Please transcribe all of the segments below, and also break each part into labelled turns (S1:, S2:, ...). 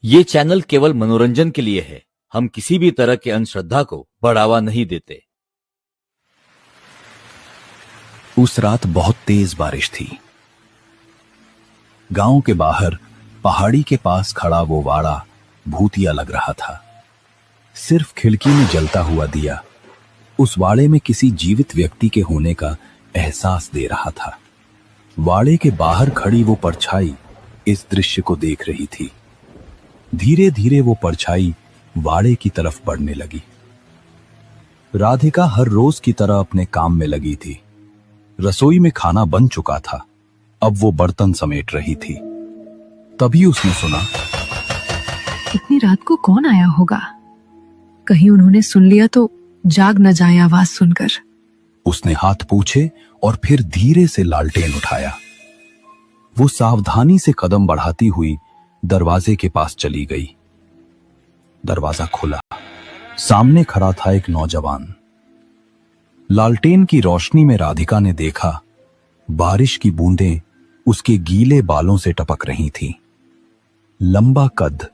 S1: ये चैनल केवल मनोरंजन के लिए है। हम किसी भी तरह के अंधश्रद्धा को बढ़ावा नहीं देते।
S2: उस रात बहुत तेज बारिश थी। गांव के बाहर पहाड़ी के पास खड़ा वो वाड़ा भूतिया लग रहा था। सिर्फ खिड़की में जलता हुआ दिया उस वाड़े में किसी जीवित व्यक्ति के होने का एहसास दे रहा था। वाड़े के बाहर खड़ी वो परछाई इस दृश्य को देख रही थी। धीरे धीरे वो परछाई वाड़े की तरफ बढ़ने लगी। राधिका हर रोज की तरह अपने काम में लगी थी। रसोई में खाना बन चुका था, अब वो बर्तन समेट रही थी। तभी उसने सुना,
S3: इतनी रात को कौन आया होगा? कहीं उन्होंने सुन लिया तो जाग न जाए आवाज सुनकर।
S2: उसने हाथ पूछे और फिर धीरे से लालटेन उठाया। वो सावधानी से कदम बढ़ाती हुई दरवाजे के पास चली गई। दरवाजा खुला। सामने खड़ा था एक नौजवान। लालटेन की रोशनी में राधिका ने देखा बारिश की बूंदें उसके गीले बालों से टपक रही थीं। लंबा कद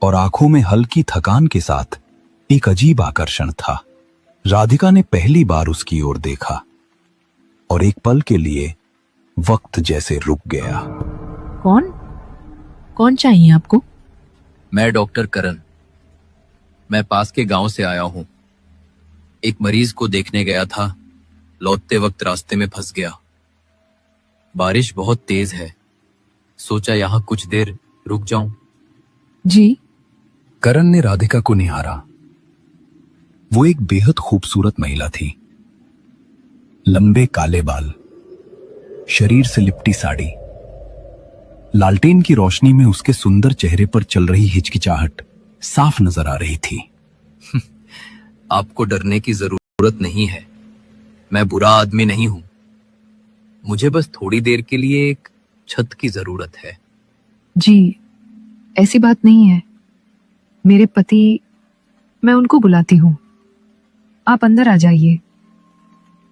S2: और आंखों में हल्की थकान के साथ एक अजीब आकर्षण था। राधिका ने पहली बार उसकी ओर देखा और एक पल के लिए वक्त जैसे रुक गया।
S3: कौन चाहिए आपको?
S4: मैं डॉक्टर करण। मैं पास के गांव से आया हूं। एक मरीज को देखने गया था, लौटते वक्त रास्ते में फंस गया। बारिश बहुत तेज है, सोचा यहां कुछ देर रुक जाऊं।
S3: जी।
S2: करण ने राधिका को निहारा। वो एक बेहद खूबसूरत महिला थी। लंबे काले बाल, शरीर से लिपटी साड़ी। लालटेन की रोशनी में उसके सुंदर चेहरे पर चल रही हिचकिचाहट साफ नजर आ रही थी।
S4: आपको डरने की जरूरत नहीं है। मैं बुरा आदमी नहीं हूं। मुझे बस थोड़ी देर के लिए एक छत की जरूरत है।
S3: जी, ऐसी बात नहीं है। मेरे पति, मैं उनको बुलाती हूँ। आप अंदर आ जाइए।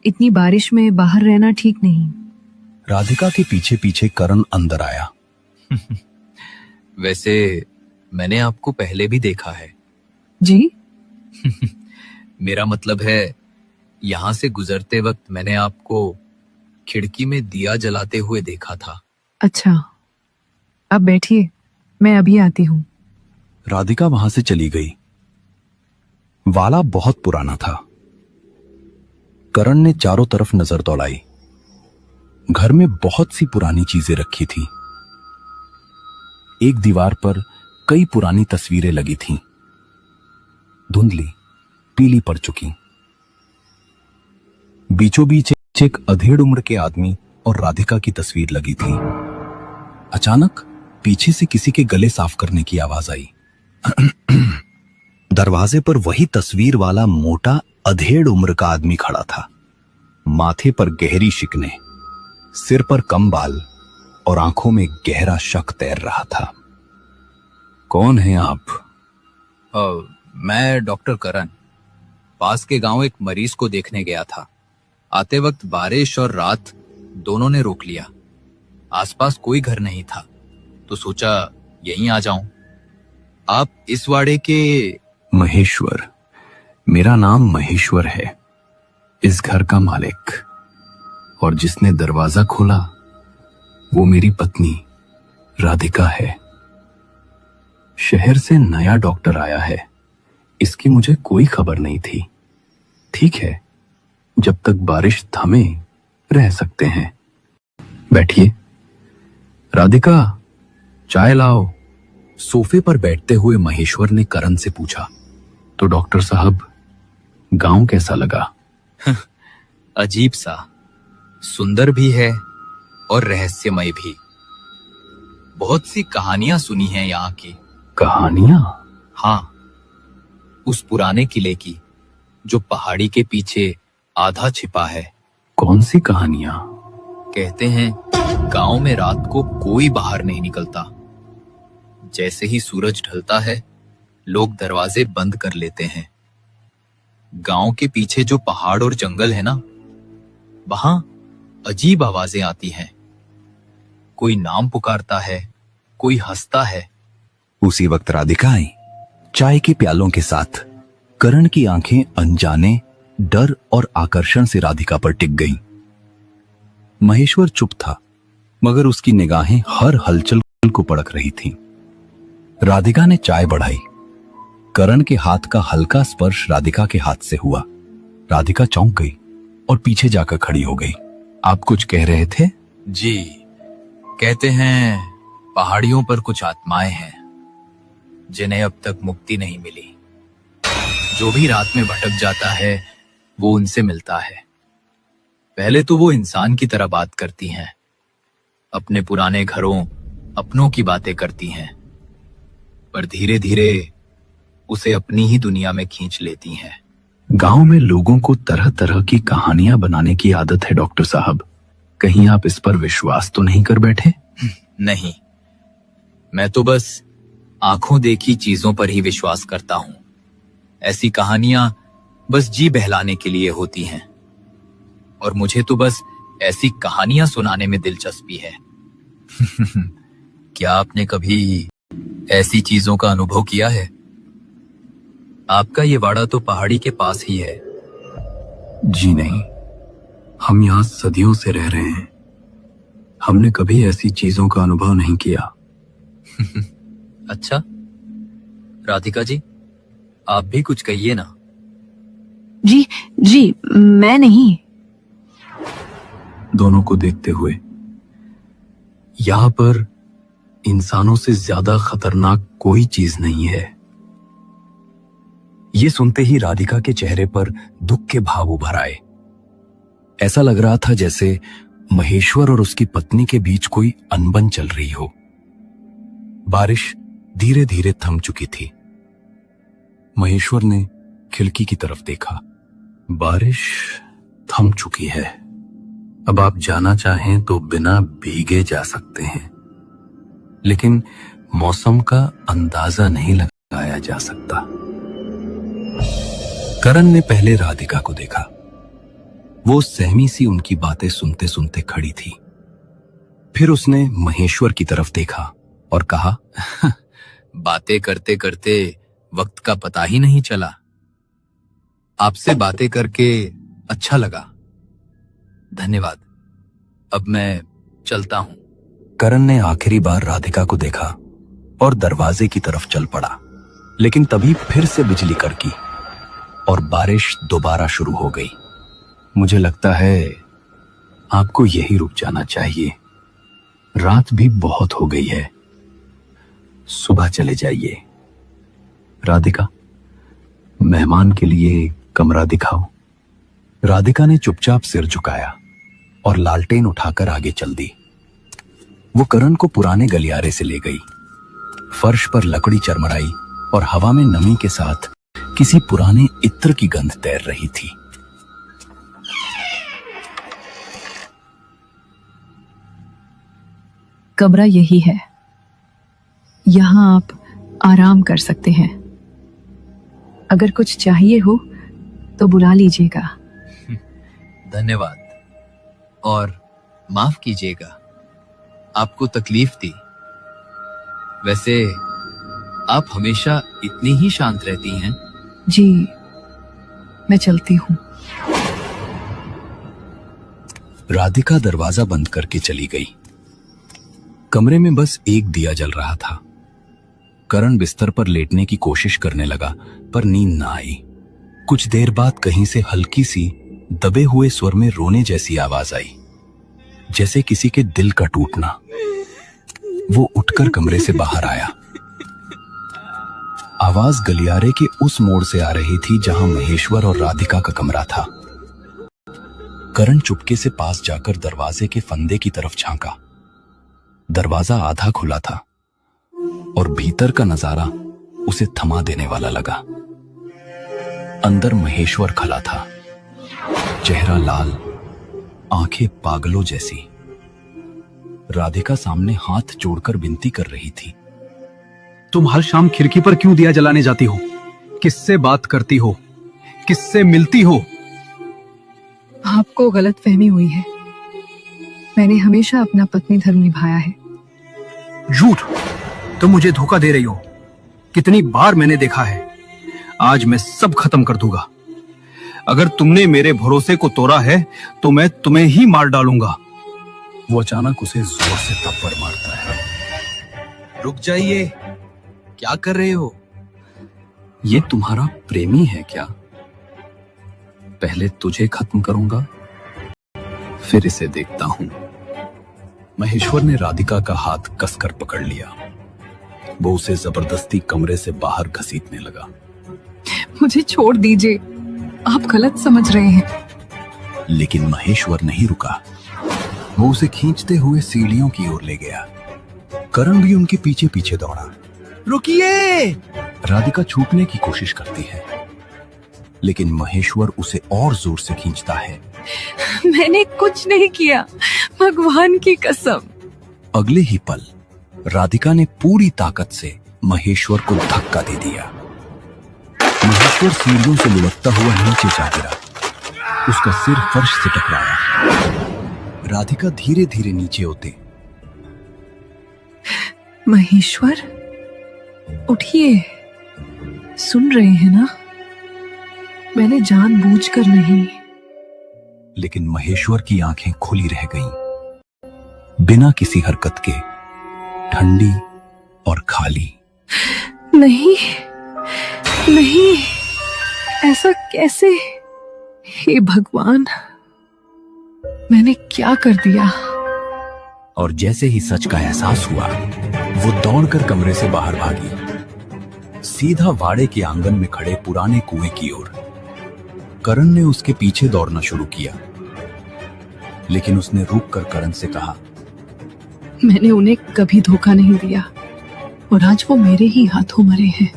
S3: इतनी बारिश में बाहर रहना ठीक नहीं।
S2: राधिका के पीछे पीछे करण अंदर आया।
S4: वैसे मैंने आपको पहले भी देखा है।
S3: जी?
S4: मेरा मतलब है, यहां से गुजरते वक्त मैंने आपको खिड़की में दिया जलाते हुए देखा था।
S3: अच्छा, आप बैठिए, मैं अभी आती हूँ।
S2: राधिका वहां से चली गई। वाला बहुत पुराना था। करण ने चारों तरफ नजर दौड़ाई। घर में बहुत सी पुरानी चीजें रखी थी। एक दीवार पर कई पुरानी तस्वीरें लगी थीं, धुंधली, पीली पड़ चुकी। बीचों बीच एक अधेड़ उम्र के आदमी और राधिका की तस्वीर लगी थी। अचानक पीछे से किसी के गले साफ करने की आवाज आई। दरवाजे पर वही तस्वीर वाला मोटा अधेड़ उम्र का आदमी खड़ा था। माथे पर गहरी शिकने, सिर पर कम बाल और आंखों में गहरा शक तैर रहा था। कौन हैं आप?
S4: मैं डॉक्टर करण। पास के गांव एक मरीज को देखने गया था। आते वक्त बारिश और रात दोनों ने रोक लिया। आसपास कोई घर नहीं था, तो सोचा यहीं आ जाऊं। आप इस वाड़े के?
S2: महेश्वर। मेरा नाम महेश्वर है, इस घर का मालिक। और जिसने दरवाजा खोला वो मेरी पत्नी राधिका है। शहर से नया डॉक्टर आया है, इसकी मुझे कोई खबर नहीं थी। ठीक है, जब तक बारिश थमे रह सकते हैं। बैठिए। राधिका, चाय लाओ। सोफे पर बैठते हुए महेश्वर ने करण से पूछा, तो डॉक्टर साहब, गांव कैसा लगा?
S4: अजीब सा, सुंदर भी है और रहस्यमय भी। बहुत सी कहानियां सुनी हैं यहाँ की।
S2: कहानियां?
S4: हाँ, उस पुराने किले की जो पहाड़ी के पीछे आधा छिपा है।
S2: कौन सी कहानियां?
S4: कहते हैं गांव में रात को कोई बाहर नहीं निकलता। जैसे ही सूरज ढलता है, लोग दरवाजे बंद कर लेते हैं। गांव के पीछे जो पहाड़ और जंगल है ना, वहां अजीब आवाजें आती हैं। कोई नाम पुकारता है, कोई हंसता है।
S2: उसी वक्त राधिका आई, चाय के प्यालों के साथ। करण की आंखें अनजाने डर और आकर्षण से राधिका पर टिक गईं। महेश्वर चुप था, मगर उसकी निगाहें हर हलचल को परख रही थीं। राधिका ने चाय बढ़ाई। करण के हाथ का हल्का स्पर्श राधिका के हाथ से हुआ। राधिका चौंक गई और पीछे जाकर खड़ी हो गई। आप कुछ कह रहे थे?
S4: जी, कहते हैं पहाड़ियों पर कुछ आत्माएं हैं जिन्हें अब तक मुक्ति नहीं मिली। जो भी रात में भटक जाता है वो उनसे मिलता है। पहले तो वो इंसान की तरह बात करती हैं, अपने पुराने घरों, अपनों की बातें करती हैं, पर धीरे धीरे उसे अपनी ही दुनिया में खींच लेती हैं।
S2: गांव में लोगों को तरह तरह की कहानियां बनाने की आदत है डॉक्टर साहब। कहीं आप इस पर विश्वास तो नहीं कर बैठे?
S4: नहीं, मैं तो बस आंखों देखी चीजों पर ही विश्वास करता हूं। ऐसी कहानियां बस जी बहलाने के लिए होती हैं, और मुझे तो बस ऐसी कहानियां सुनाने में दिलचस्पी है। क्या आपने कभी ऐसी चीजों का अनुभव किया है? आपका ये वाड़ा तो पहाड़ी के पास ही है।
S2: जी नहीं, हम यहाँ सदियों से रह रहे हैं। हमने कभी ऐसी चीजों का अनुभव नहीं किया।
S4: अच्छा, राधिका जी, आप भी कुछ कहिए ना।
S3: जी जी, मैं नहीं।
S2: दोनों को देखते हुए, यहाँ पर इंसानों से ज्यादा खतरनाक कोई चीज नहीं है। ये सुनते ही राधिका के चेहरे पर दुख के भाव उभर आए। ऐसा लग रहा था जैसे महेश्वर और उसकी पत्नी के बीच कोई अनबन चल रही हो। बारिश धीरे धीरे थम चुकी थी। महेश्वर ने खिड़की की तरफ देखा। बारिश थम चुकी है। अब आप जाना चाहें तो बिना भीगे जा सकते हैं, लेकिन मौसम का अंदाजा नहीं लगाया जा सकता। करण ने पहले राधिका को देखा। वो सहमी सी उनकी बातें सुनते सुनते खड़ी थी। फिर उसने महेश्वर की तरफ देखा और कहा,
S4: बातें करते करते वक्त का पता ही नहीं चला। आपसे बातें करके अच्छा लगा। धन्यवाद। अब मैं चलता हूं।
S2: करण ने आखिरी बार राधिका को देखा और दरवाजे की तरफ चल पड़ा, लेकिन तभी फिर से बिजली कड़की और बारिश दोबारा शुरू हो गई। मुझे लगता है आपको यही रुक जाना चाहिए। रात भी बहुत हो गई है, सुबह चले जाइए। राधिका, मेहमान के लिए कमरा दिखाओ। राधिका ने चुपचाप सिर झुकाया और लालटेन उठाकर आगे चल दी। वो करण को पुराने गलियारे से ले गई। फर्श पर लकड़ी चरमराई और हवा में नमी के साथ किसी पुराने इत्र की गंध तैर रही थी।
S3: कमरा यही है। यहाँ आप आराम कर सकते हैं। अगर कुछ चाहिए हो तो बुला लीजिएगा।
S4: धन्यवाद, और माफ कीजिएगा, आपको तकलीफ दी। वैसे आप हमेशा इतनी ही शांत रहती हैं?
S3: जी, मैं चलती हूँ।
S2: राधिका दरवाजा बंद करके चली गई। कमरे में बस एक दिया जल रहा था। करण बिस्तर पर लेटने की कोशिश करने लगा, पर नींद ना आई। कुछ देर बाद कहीं से हल्की सी दबे हुए स्वर में रोने जैसी आवाज आई, जैसे किसी के दिल का टूटना। वो उठकर कमरे से बाहर आया। आवाज गलियारे के उस मोड़ से आ रही थी जहां महेश्वर और राधिका का कमरा था। करण चुपके से पास जाकर दरवाजे के फंदे की तरफ झांका। दरवाजा आधा खुला था और भीतर का नजारा उसे थमा देने वाला लगा। अंदर महेश्वर खड़ा था, चेहरा लाल, आंखें पागलों जैसी। राधिका सामने हाथ जोड़कर विनती कर रही थी।
S5: तुम हर शाम खिड़की पर क्यों दिया जलाने जाती हो? किससे बात करती हो? किससे मिलती हो?
S3: आपको गलतफहमी हुई है। मैंने हमेशा अपना पत्नी धर्म निभाया है।
S5: झूठ! तुम मुझे धोखा दे रही हो। कितनी बार मैंने देखा है। आज मैं सब खत्म कर दूंगा। अगर तुमने मेरे भरोसे को तोड़ा है तो मैं तुम्हें ही मार डालूंगा।
S2: वो अचानक उसे जोर से थप्पड़ मारता है।
S4: रुक जाइए, क्या कर रहे हो?
S2: ये तुम्हारा प्रेमी है क्या? पहले तुझे खत्म करूंगा, फिर इसे देखता हूं। महेश्वर ने राधिका का हाथ कसकर पकड़ लिया। वो उसे जबरदस्ती कमरे से बाहर घसीटने लगा।
S3: मुझे छोड़ दीजिए, आप गलत समझ रहे हैं।
S2: लेकिन महेश्वर नहीं रुका। वो उसे खींचते हुए सीढ़ियों की ओर ले गया। करण भी उनके पीछे पीछे दौड़ा।
S4: रुकिए!
S2: राधिका छूटने की कोशिश करती है, लेकिन महेश्वर उसे और जोर से खींचता है।
S3: मैंने कुछ नहीं किया, भगवान की कसम।
S2: अगले ही पल राधिका ने पूरी ताकत से महेश्वर को धक्का दे दिया। महेश्वर सीढ़ियों से लुढ़कता हुआ नीचे जा गिरा। उसका सिर फर्श से टकराया। राधिका धीरे धीरे नीचे उतरी।
S3: महेश्वर, उठिए। सुन रहे हैं ना, मैंने जानबूझकर नहीं।
S2: लेकिन महेश्वर की आंखें खुली रह गईं, बिना किसी हरकत के, ठंडी और खाली।
S3: नहीं नहीं, ऐसा कैसे? हे भगवान, मैंने क्या कर दिया?
S2: और जैसे ही सच का एहसास हुआ, वो दौड़कर कमरे से बाहर भागी, सीधा वाड़े के आंगन में खड़े पुराने कुएं की ओर। करण ने उसके पीछे दौड़ना शुरू किया, लेकिन उसने रुककर करण से कहा,
S3: मैंने उन्हें कभी धोखा नहीं दिया और आज वो मेरे ही हाथों मरे हैं।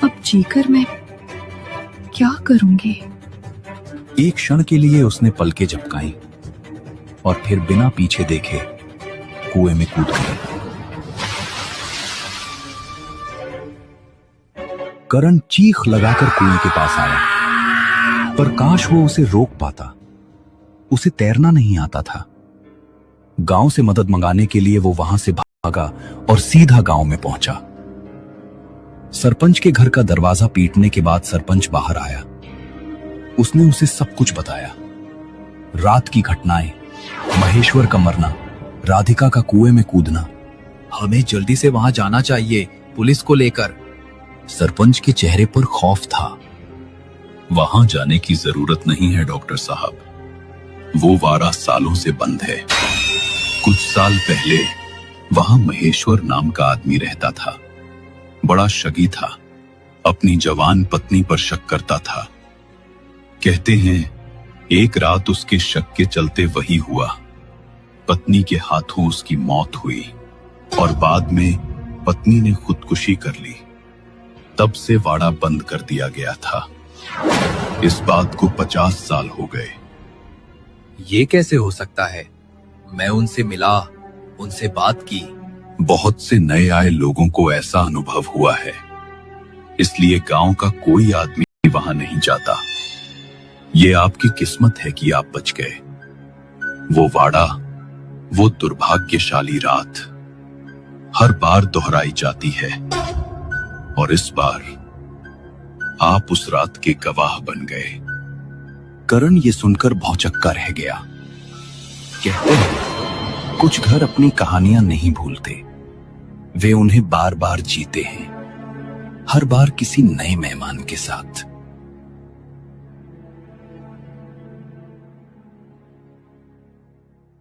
S3: अब जीकर मैं क्या करूंगी?
S2: एक क्षण के लिए उसने पलकें झपकाई और फिर बिना पीछे देखे कुएं में कूद गई। करण चीख लगाकर कुएं के पास आया, पर काश वो उसे रोक पाता। उसे तैरना नहीं आता था। गांव से मदद मंगाने के लिए वो वहां से भागा और सीधा गांव में पहुंचा। सरपंच के घर का दरवाजा पीटने के बाद सरपंच बाहर आया। उसने उसे सब कुछ बताया, रात की घटनाएं, महेश्वर का मरना, राधिका का कुएं में कूदना।
S4: हमें जल्दी से वहां जाना चाहिए, पुलिस को लेकर।
S2: सरपंच के चेहरे पर खौफ था।
S6: वहां जाने की जरूरत नहीं है डॉक्टर साहब, वो वाड़ा सालों से बंद है। कुछ साल पहले वहां महेश्वर नाम का आदमी रहता था। बड़ा शगी था, अपनी जवान पत्नी पर शक करता था। कहते हैं एक रात उसके शक के चलते वही हुआ। पत्नी के हाथों उसकी मौत हुई और बाद में पत्नी ने खुदकुशी कर ली। तब से वाड़ा बंद कर दिया गया था। इस बात को 50 साल हो गए।
S4: ये कैसे हो सकता है? मैं उनसे मिला, उनसे बात की।
S6: बहुत से नए आए लोगों को ऐसा अनुभव हुआ है, इसलिए गांव का कोई आदमी वहां नहीं जाता। ये आपकी किस्मत है कि आप बच गए। वो वाड़ा, वो दुर्भाग्यशाली रात हर बार दोहराई जाती है और इस बार आप उस रात के गवाह बन गए।
S2: करण ये सुनकर भौचक्का रह गया। कहते हैं कुछ घर अपनी कहानियां नहीं भूलते, वे उन्हें बार बार जीते हैं, हर बार किसी नए मेहमान के साथ।